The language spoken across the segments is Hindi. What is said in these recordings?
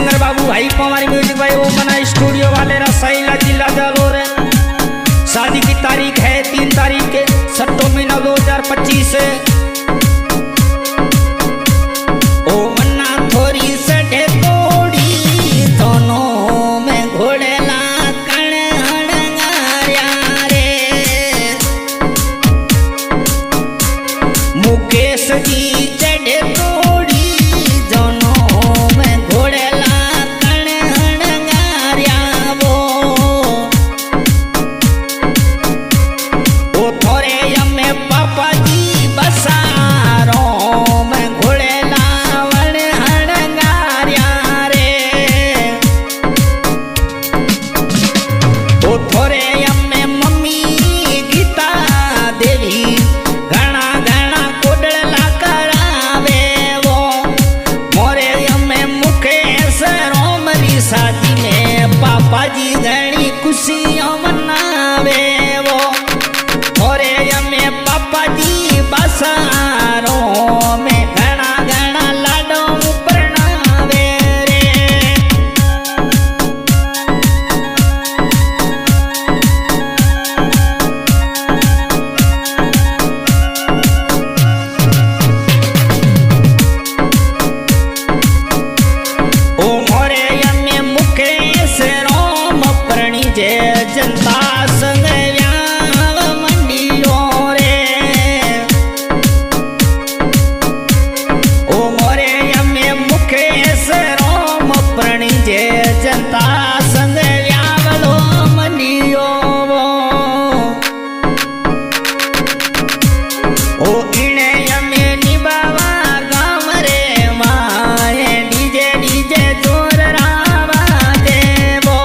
शंकर बाबू भाई पवारी म्यूजिक भाई वो मना स्टूडियो वाले रसाईला जिला जालोर। शादी की तारीख है 3 तारीख के 6 महीना 2025 से। ओ मन्ना थोड़ी सटे तोड़ी दोनों में घोड़ेला कण हड़ंगाया रे। मुकेश जी चढ़े तोड़ी दोनों में घोड़ेला कण हड़ंगाया वो। ओ थोरे यमे पापा जी बसारों में घोड़ेला वण हड़ंगाया रे। ओ थोरे यमे मम्मी गीता देवी घना घना कोडला करावे वो। मोरे यमे मुकेश रोमरी शादी में पापा जी घनी खुशियां मनावे वो। थोरे यमे पापा जी बसारों में घना घना लाडो परणावे रे। ओ मोरे यमे मुकेश रोम परणी जे जनता संग व्याव मंडियो रे। ओ मोरे यमे मुकेश रोम परणी जे जनता संग व्यावलो मंडियो वो। ओ इणे यमे निबावा गाम रे माए डीजे डीजे जोर रावा देवो।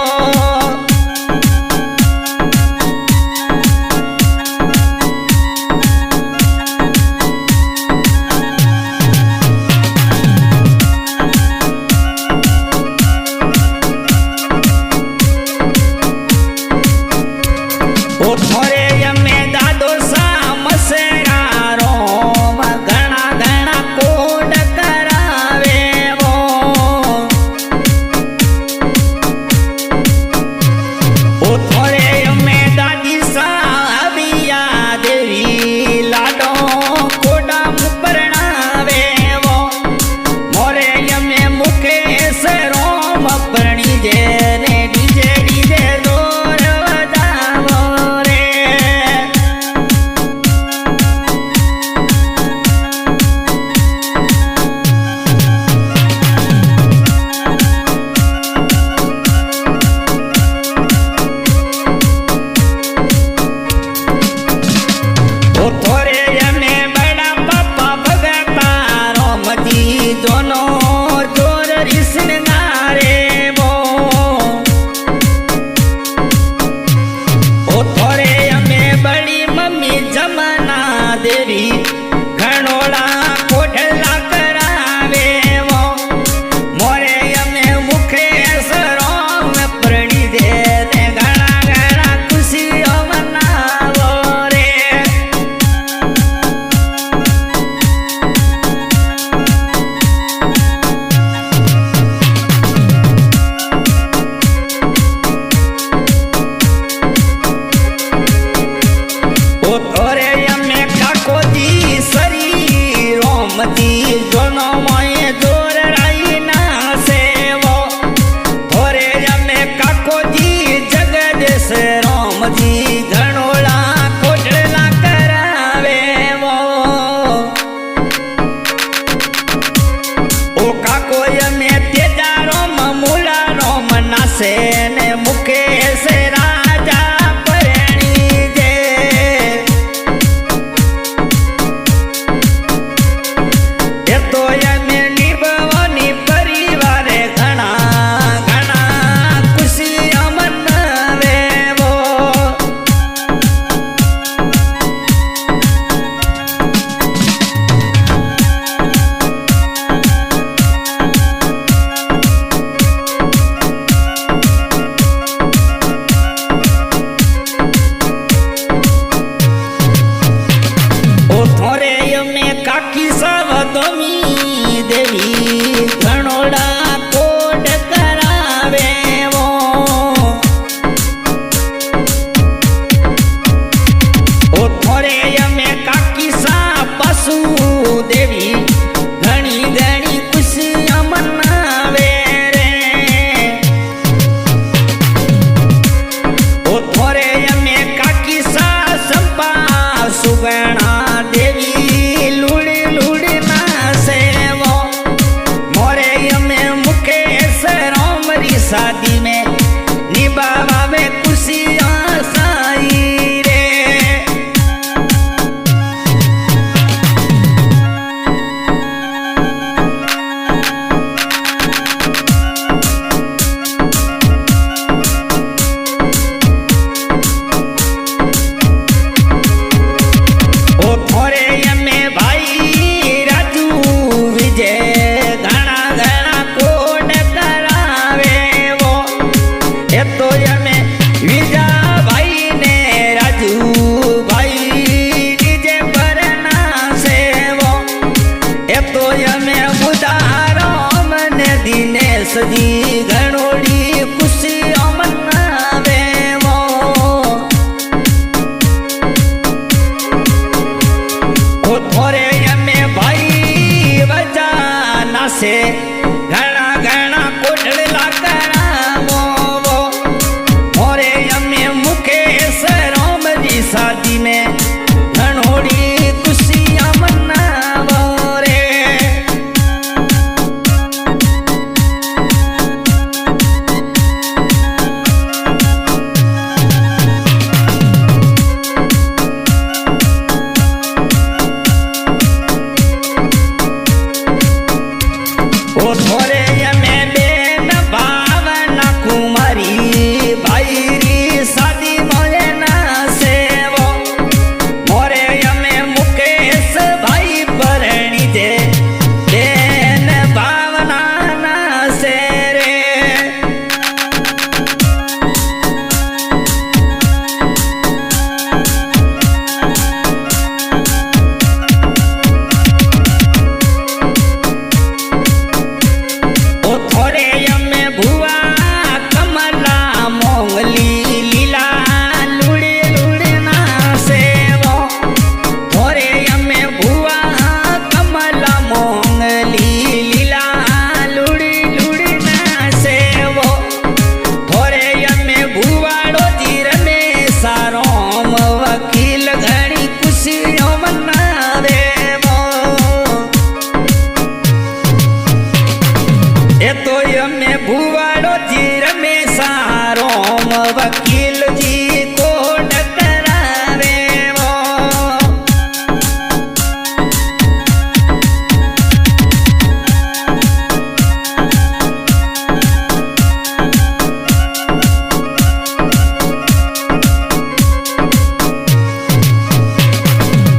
तो यमे विजा भाई ने राजू भाई डीजे पर नाचे वो ए तो यमे बुधारो मन दिनेश जी घणोड़ी खुशी मनावे वो ओ थोरे यमे भाई बजाना से घना घना कोटला करावो मोरे यमे मुकेश राम जी शादी में घणोड़ी खुशियां मनावो रे ओ थोरे यमे बेन भावना कुमारी भाई री शादी मोरे ना सेवो मोरे यमे मुकेश भाई परणी दे बेन भावना ना से रे ओ थोरे यमे भुआ कमला मोंगली लीला लुड़े लुड़े ना सेवो थोरे यमे भुआ कमला मोंगली लीला लुड़ी लुड़ी ना सेवो थोरे यमे भुआड़ो जीर में सारोम वकील घणी खुशियों मनावे वो ए तो यमे भुवाड़ो जीर में सारोम वकील जी को डकरावे वो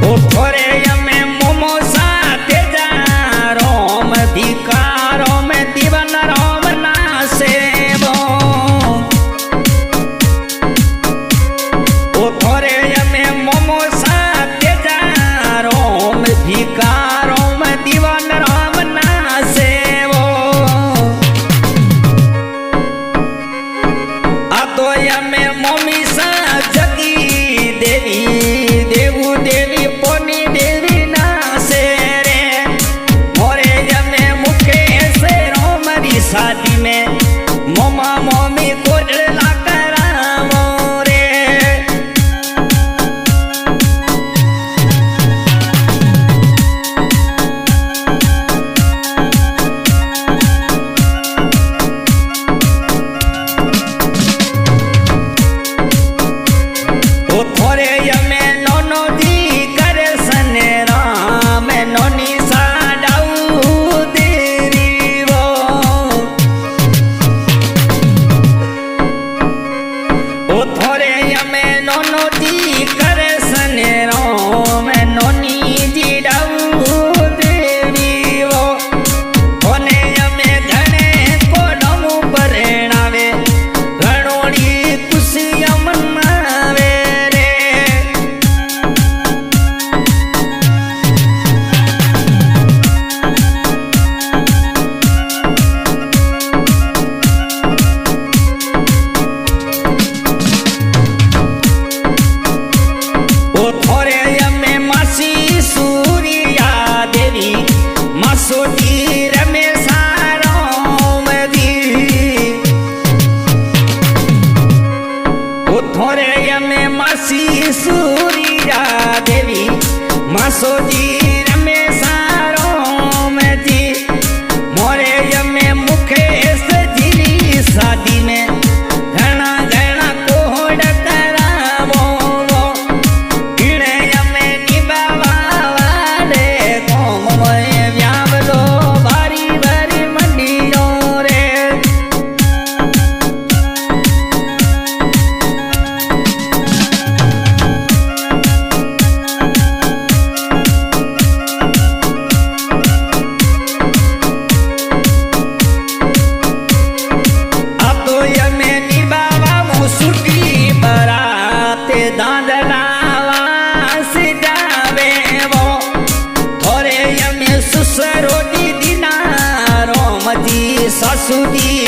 ओ थोरे यमे मोमो साथे जा रोम भिकारो में दीवन रोम ना सेवो ओ थोरे यमे मोमो साथे जा रोम भिकारो में दीवन रोम ना सेवो आ तो यमे मोमी सा जगी देवी देवू देवी पोनी देवी ना से रे मोरे यमे मुकेश रोमरी शादी में मोमा मोमी कोडला करावो रे ओ थोरे यमे नोनो जी करे सने राम नोनी साडाऊ देरी वो ओ थोरे यमे नोनो जी करे सने राम नोनी जी डाऊ देवी वो ओने यमे घणे कोडमु परणावे घणोड़ी खुशियां मनावे रे ओ थोरे यमे मासी सूर्या देवी मासोटी रमेश राम दी ओ थोरे यमे मासी सूर्या देवी मासोजी रमेश राम जी मोरे यमे मुकेश जी शादी में घना घना कोड करावो किणे यमे निभावा वाले कोम में व्यावलो भारी भारी मंडियो रे सुदी